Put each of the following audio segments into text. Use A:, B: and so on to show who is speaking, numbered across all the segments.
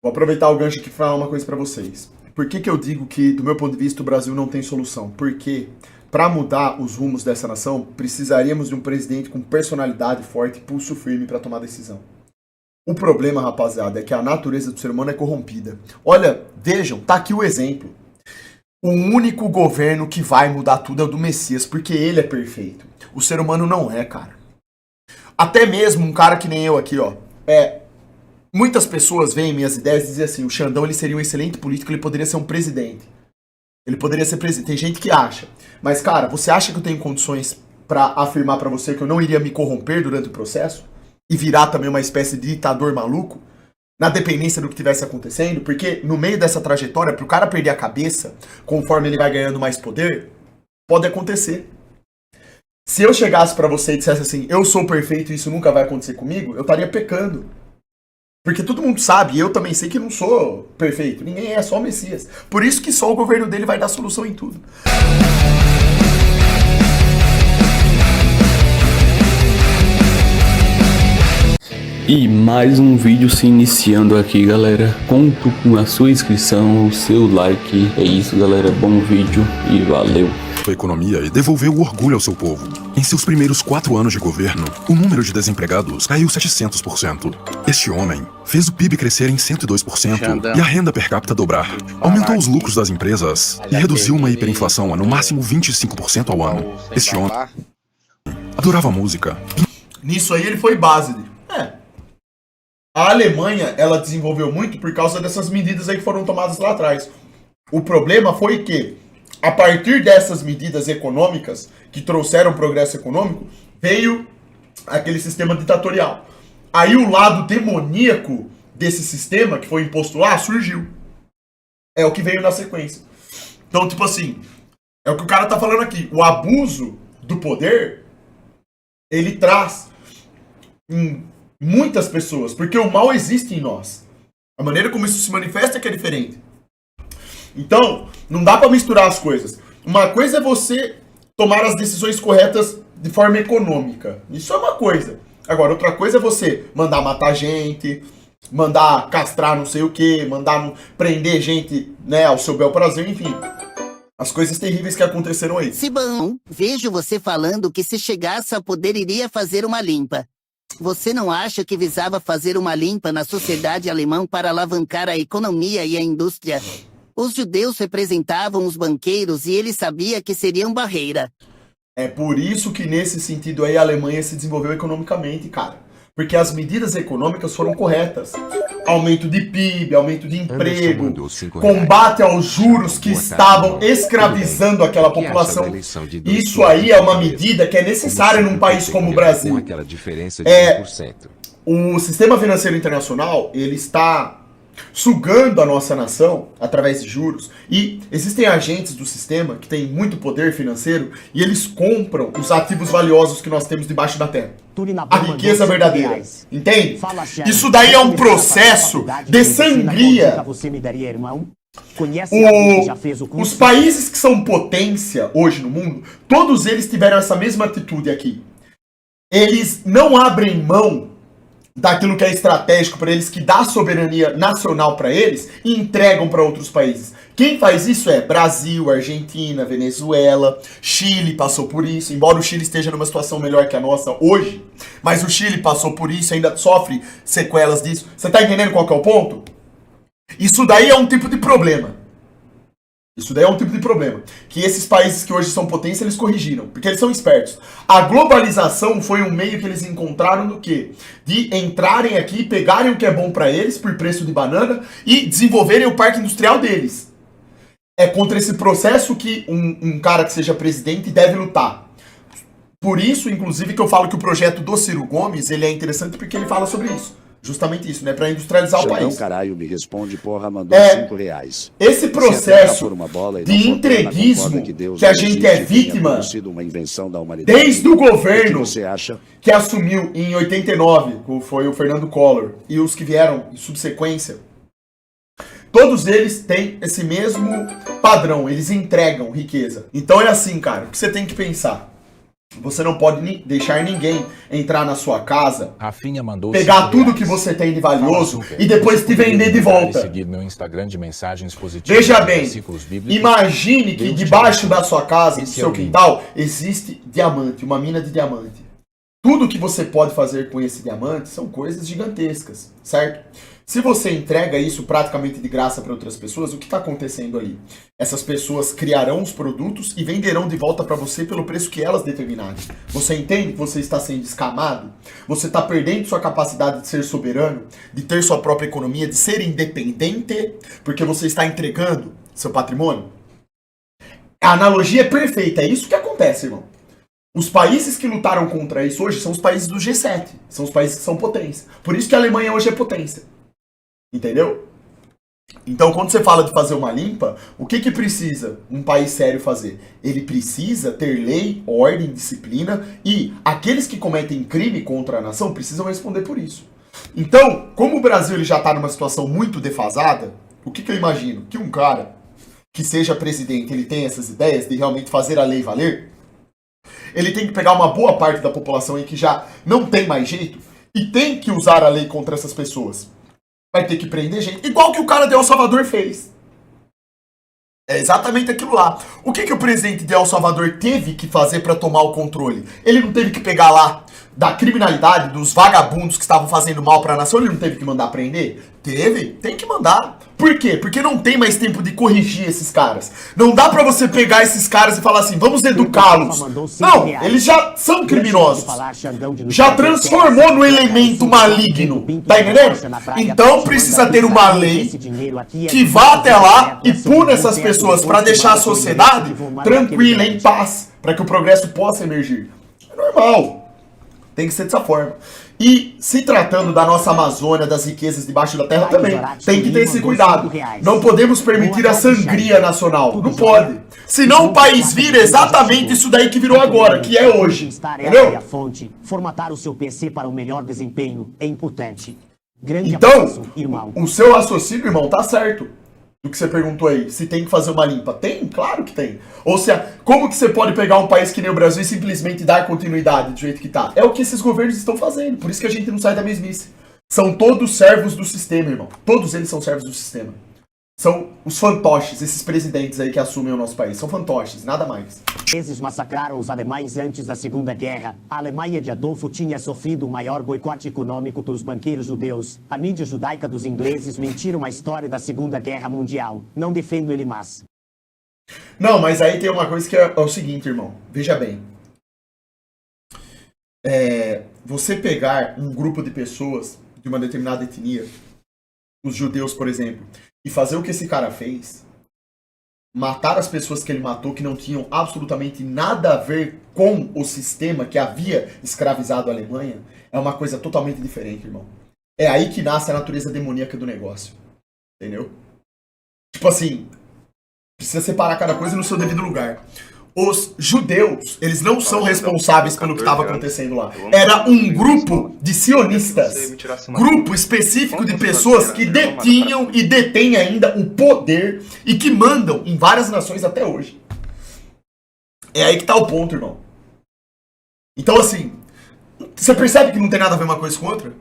A: Vou aproveitar o gancho aqui para falar uma coisa para vocês. Por que eu digo que, do meu ponto de vista, o Brasil não tem solução? Porque, para mudar os rumos dessa nação, precisaríamos de um presidente com personalidade forte e pulso firme para tomar decisão. O problema, rapaziada, é que a natureza do ser humano é corrompida. Olha, vejam, tá aqui o exemplo. O único governo que vai mudar tudo é o do Messias, porque ele é perfeito. O ser humano não é, cara. Até mesmo um cara que nem eu aqui, ó. Muitas pessoas veem minhas ideias e dizem assim, o Xandão ele seria um excelente político, ele poderia ser um presidente. Ele poderia ser presidente. Tem gente que acha. Mas, cara, você acha que eu tenho condições pra afirmar pra você que eu não iria me corromper durante o processo? E virar também uma espécie de ditador maluco? Na dependência do que estivesse acontecendo? Porque no meio dessa trajetória, pro cara perder a cabeça, conforme ele vai ganhando mais poder, pode acontecer. Se eu chegasse pra você e dissesse assim, eu sou perfeito e isso nunca vai acontecer comigo, eu estaria pecando. Porque todo mundo sabe, e eu também sei que não sou perfeito. Ninguém é, só o Messias. Por isso que só o governo dele vai dar solução em tudo.
B: E mais um vídeo se iniciando aqui, galera. Conto com a sua inscrição, o seu like. É isso, galera. Bom vídeo e valeu.
C: A economia e devolveu o orgulho ao seu povo. Em seus primeiros 4 anos de governo, o número de desempregados caiu 700%. Este homem fez o PIB crescer em 102% e a renda per capita dobrar. Aumentou os lucros das empresas e reduziu uma hiperinflação a no máximo 25% ao ano. Este homem adorava música.
A: Nisso aí ele foi base. A Alemanha, ela desenvolveu muito por causa dessas medidas aí que foram tomadas lá atrás. O problema foi que, a partir dessas medidas econômicas, que trouxeram progresso econômico, veio aquele sistema ditatorial. Aí o lado demoníaco desse sistema, que foi imposto lá, surgiu. É o que veio na sequência. Então, tipo assim, é o que o cara tá falando aqui. O abuso do poder, ele traz muitas pessoas, porque o mal existe em nós. A maneira como isso se manifesta é que é diferente. Então, não dá pra misturar as coisas. Uma coisa é você tomar as decisões corretas de forma econômica. Isso é uma coisa. Agora, outra coisa é você mandar matar gente, mandar castrar não sei o que, mandar prender gente, né, ao seu bel prazer, enfim. As coisas terríveis que aconteceram aí.
D: Sibão, vejo você falando que se chegasse ao poder iria fazer uma limpa. Você não acha que visava fazer uma limpa na sociedade alemã para alavancar a economia e a indústria? Os judeus representavam os banqueiros e ele sabia que seriam barreira.
A: É por isso que nesse sentido aí a Alemanha se desenvolveu economicamente, cara. Porque as medidas econômicas foram corretas. Aumento de PIB, aumento de emprego, combate aos juros que estavam escravizando aquela população. Isso aí é uma medida que é necessária num país como o Brasil. O sistema financeiro internacional, ele está sugando a nossa nação através de juros, e existem agentes do sistema que têm muito poder financeiro e eles compram os ativos valiosos que nós temos debaixo da terra. A riqueza verdadeira. Entende? Isso daí é um processo de sangria. Os países que são potência hoje no mundo, todos eles tiveram essa mesma atitude aqui. Eles não abrem mão daquilo que é estratégico para eles, que dá soberania nacional para eles, e entregam para outros países. Quem faz isso é Brasil, Argentina, Venezuela, Chile passou por isso, embora o Chile esteja numa situação melhor que a nossa hoje, mas o Chile passou por isso, ainda sofre sequelas disso. Você tá entendendo qual que é o ponto? Isso daí é um tipo de problema. Isso daí é um tipo de problema. Que esses países que hoje são potência, eles corrigiram. Porque eles são espertos. A globalização foi um meio que eles encontraram do quê? De entrarem aqui, pegarem o que é bom pra eles, por preço de banana, e desenvolverem o parque industrial deles. É contra esse processo que um cara que seja presidente deve lutar. Por isso, inclusive, que eu falo que o projeto do Ciro Gomes, ele é interessante porque ele fala sobre isso. Justamente isso, né? Pra industrializar o país.
E: Caralho, me responde, porra, mandou R$5.
A: Esse processo de entreguismo que a gente é vítima desde o governo que assumiu em 89, que foi o Fernando Collor, e os que vieram em subsequência, todos eles têm esse mesmo padrão, eles entregam riqueza. Então é assim, cara, o que você tem que pensar? Você não pode deixar ninguém entrar na sua casa,
F: Rafinha mandou
A: pegar tudo que você tem de valioso e depois te vender de volta.
F: Seguir meu Instagram de mensagens positivas.
A: Veja bem, imagine que debaixo da sua casa, do seu quintal, existe diamante, uma mina de diamante. Tudo que você pode fazer com esse diamante são coisas gigantescas, certo? Se você entrega isso praticamente de graça para outras pessoas, o que está acontecendo ali? Essas pessoas criarão os produtos e venderão de volta para você pelo preço que elas determinarem. Você entende que você está sendo escamado? Você está perdendo sua capacidade de ser soberano, de ter sua própria economia, de ser independente, porque você está entregando seu patrimônio? A analogia é perfeita, é isso que acontece, irmão. Os países que lutaram contra isso hoje são os países do G7, são os países que são potência. Por isso que a Alemanha hoje é potência. Entendeu? Então, quando você fala de fazer uma limpa, o que precisa um país sério fazer? Ele precisa ter lei, ordem, disciplina e aqueles que cometem crime contra a nação precisam responder por isso. Então, como o Brasil ele já está numa situação muito defasada, o que eu imagino? Que um cara que seja presidente, ele tem essas ideias de realmente fazer a lei valer, ele tem que pegar uma boa parte da população aí que já não tem mais jeito e tem que usar a lei contra essas pessoas. Vai ter que prender gente, igual que o cara de El Salvador fez. É exatamente aquilo lá. O que o presidente de El Salvador teve que fazer para tomar o controle? Ele não teve que pegar lá da criminalidade, dos vagabundos que estavam fazendo mal para a nação, ele não teve que mandar prender? Teve, tem que mandar. Por quê? Porque não tem mais tempo de corrigir esses caras. Não dá pra você pegar esses caras e falar assim, vamos educá-los. Não, eles já são criminosos. Já transformou no elemento maligno. Tá entendendo? Então precisa ter uma lei que vá até lá e puna essas pessoas pra deixar a sociedade tranquila, em paz, pra que o progresso possa emergir. É normal. Tem que ser dessa forma. E se tratando da nossa Amazônia, das riquezas debaixo da terra também, tem que ter esse cuidado. Não podemos permitir a sangria nacional. Não pode. Senão o país vira exatamente isso daí que virou agora, que é hoje. Entendeu?
G: Formatar o seu PC para o melhor desempenho é importante.
A: Então, o seu raciocínio, irmão, tá certo. Do que você perguntou aí, se tem que fazer uma limpa. Tem? Claro que tem. Ou seja, como que você pode pegar um país que nem o Brasil e simplesmente dar continuidade do jeito que tá? É o que esses governos estão fazendo. Por isso que a gente não sai da mesmice. São todos servos do sistema, irmão. Todos eles são servos do sistema. São os fantoches, esses presidentes aí que assumem o nosso país. São fantoches, nada mais.
G: Eles massacraram os alemães antes da Segunda Guerra. A Alemanha de Adolfo tinha sofrido o maior boicote econômico dos banqueiros judeus. A mídia judaica dos ingleses mentiram a história da Segunda Guerra Mundial. Não defendo ele, mas...
A: Não, mas aí tem uma coisa que é o seguinte, irmão. Veja bem. Você pegar um grupo de pessoas de uma determinada etnia, os judeus, por exemplo, e fazer o que esse cara fez, matar as pessoas que ele matou, que não tinham absolutamente nada a ver com o sistema que havia escravizado a Alemanha, é uma coisa totalmente diferente, irmão. É aí que nasce a natureza demoníaca do negócio. Entendeu? Tipo assim, precisa separar cada coisa no seu devido lugar. Os judeus, eles não são responsáveis pelo que estava acontecendo lá. Era um grupo de sionistas. Grupo específico de pessoas que detinham e detêm ainda o poder e que mandam em várias nações até hoje. É aí que tá o ponto, irmão. Então, assim, você percebe que não tem nada a ver uma coisa com outra?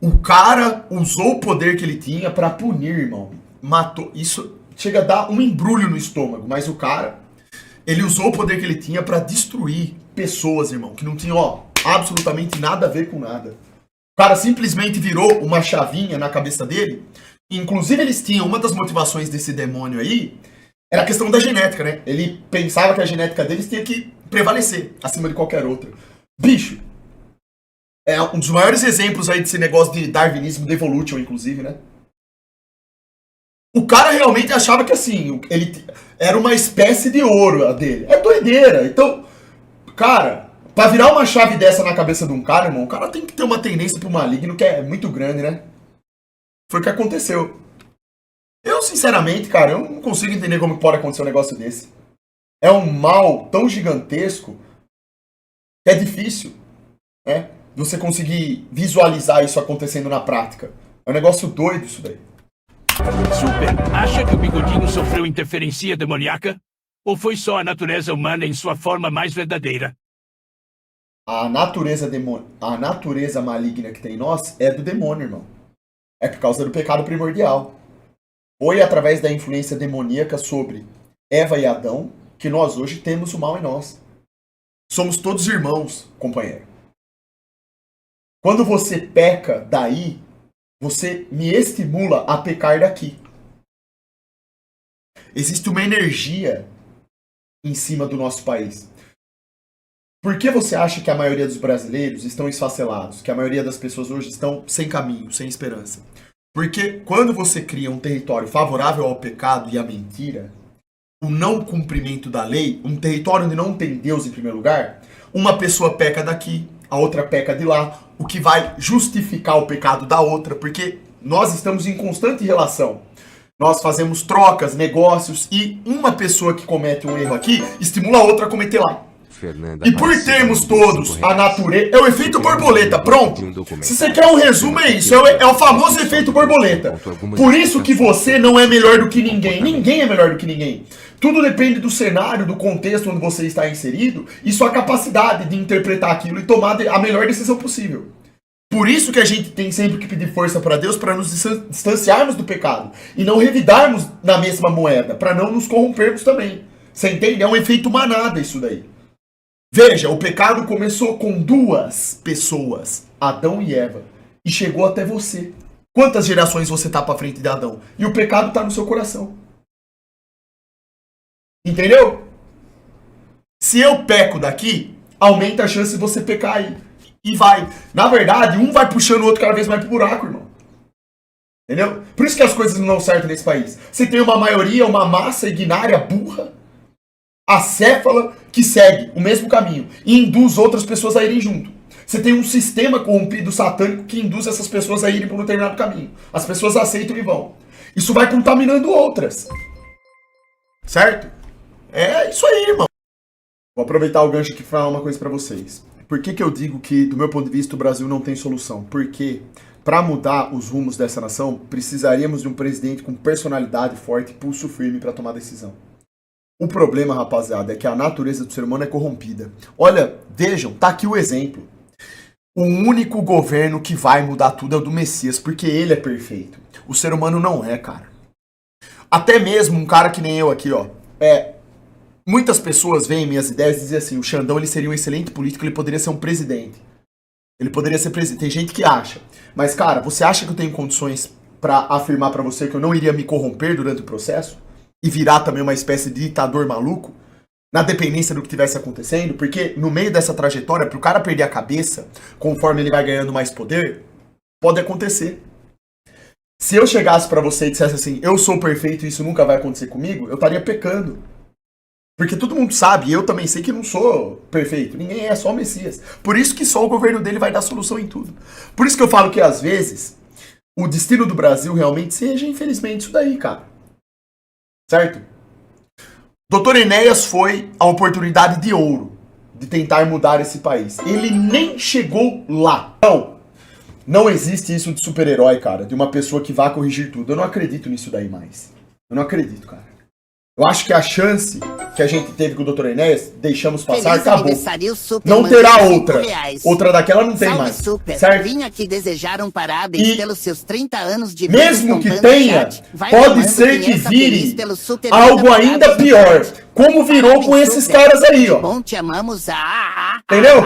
A: O cara usou o poder que ele tinha pra punir, irmão. Matou. Isso chega a dar um embrulho no estômago, mas o cara... ele usou o poder que ele tinha pra destruir pessoas, irmão, que não tinham, absolutamente nada a ver com nada. O cara simplesmente virou uma chavinha na cabeça dele. Inclusive, eles tinham, uma das motivações desse demônio aí, era a questão da genética, né? Ele pensava que a genética deles tinha que prevalecer acima de qualquer outra. Bicho, é um dos maiores exemplos aí desse negócio de darwinismo, de evolution, inclusive, né? O cara realmente achava que, assim, ele era uma espécie de ouro a dele. É doideira. Então, cara, pra virar uma chave dessa na cabeça de um cara, irmão, o cara tem que ter uma tendência pro maligno que é muito grande, né? Foi o que aconteceu. Eu, sinceramente, cara, eu não consigo entender como pode acontecer um negócio desse. É um mal tão gigantesco que é difícil, né? Você conseguir visualizar isso acontecendo na prática. É um negócio doido isso daí.
H: Super, acha que o Bigodinho sofreu interferência demoníaca? Ou foi só a natureza humana em sua forma mais verdadeira?
A: A natureza maligna que tem em nós é do demônio, irmão. É por causa do pecado primordial. Foi através da influência demoníaca sobre Eva e Adão que nós hoje temos o mal em nós. Somos todos irmãos, companheiro. Quando você peca daí, você me estimula a pecar daqui. Existe uma energia em cima do nosso país. Por que você acha que a maioria dos brasileiros estão esfacelados? Que a maioria das pessoas hoje estão sem caminho, sem esperança? Porque quando você cria um território favorável ao pecado e à mentira, o não cumprimento da lei, um território onde não tem Deus em primeiro lugar, uma pessoa peca daqui, a outra peca de lá, o que vai justificar o pecado da outra, porque nós estamos em constante relação. Nós fazemos trocas, negócios, e uma pessoa que comete um erro aqui estimula a outra a cometer lá. E por termos todos a natureza... É o efeito borboleta, pronto. Se você quer um resumo, é isso. É o famoso efeito borboleta. Por isso que você não é melhor do que ninguém. Ninguém é melhor do que ninguém. Tudo depende do cenário, do contexto onde você está inserido e sua capacidade de interpretar aquilo e tomar a melhor decisão possível. Por isso que a gente tem sempre que pedir força para Deus para nos distanciarmos do pecado e não revidarmos na mesma moeda, para não nos corrompermos também. Você entende? É um efeito manada isso daí. Veja, o pecado começou com duas pessoas, Adão e Eva, e chegou até você. Quantas gerações você está para frente de Adão? E o pecado está no seu coração. Entendeu? Se eu peco daqui, aumenta a chance de você pecar aí. E vai. Na verdade, um vai puxando o outro cada vez mais pro buraco, irmão. Entendeu? Por isso que as coisas não dão certo nesse país. Você tem uma maioria, uma massa ignária, burra, acéfala, que segue o mesmo caminho e induz outras pessoas a irem junto. Você tem um sistema corrompido satânico que induz essas pessoas a irem por um determinado caminho. As pessoas aceitam e vão. Isso vai contaminando outras. Certo? É isso aí, irmão. Vou aproveitar o gancho aqui e falar uma coisa pra vocês. Por que eu digo que, do meu ponto de vista, o Brasil não tem solução? Porque, para mudar os rumos dessa nação, precisaríamos de um presidente com personalidade forte e pulso firme para tomar decisão. O problema, rapaziada, é que a natureza do ser humano é corrompida. Olha, vejam, tá aqui o exemplo. O único governo que vai mudar tudo é o do Messias, porque ele é perfeito. O ser humano não é, cara. Até mesmo um cara que nem eu aqui, ó. Muitas pessoas veem minhas ideias e dizem assim, o Xandão ele seria um excelente político, ele poderia ser um presidente. Ele poderia ser presidente. Tem gente que acha. Mas, cara, você acha que eu tenho condições para afirmar para você que eu não iria me corromper durante o processo? E virar também uma espécie de ditador maluco, na dependência do que estivesse acontecendo, porque no meio dessa trajetória, pro cara perder a cabeça, conforme ele vai ganhando mais poder, pode acontecer. Se eu chegasse pra você e dissesse assim, eu sou perfeito e isso nunca vai acontecer comigo, eu estaria pecando. Porque todo mundo sabe, e eu também sei que não sou perfeito, ninguém é, só o Messias. Por isso que só o governo dele vai dar solução em tudo. Por isso que eu falo que às vezes, o destino do Brasil realmente seja, infelizmente, isso daí, cara. Certo? Dr. Enéas foi a oportunidade de ouro de tentar mudar esse país. Ele nem chegou lá. Então, não existe isso de super-herói, cara, de uma pessoa que vá corrigir tudo. Eu não acredito nisso daí mais. Eu não acredito, cara. Eu acho que a chance que a gente teve com o Dr. Enéas, deixamos passar, acabou. Não terá outra. Outra daquela não tem
D: Salve,
A: mais.
D: Super.
A: Certo?
D: Vim aqui desejar um parabéns pelos seus 30 anos de
A: mesmo que tenha, pode ser que vire algo ainda pior. Como virou com esses caras aí, ó.
D: Bom, te amamos.
A: Entendeu?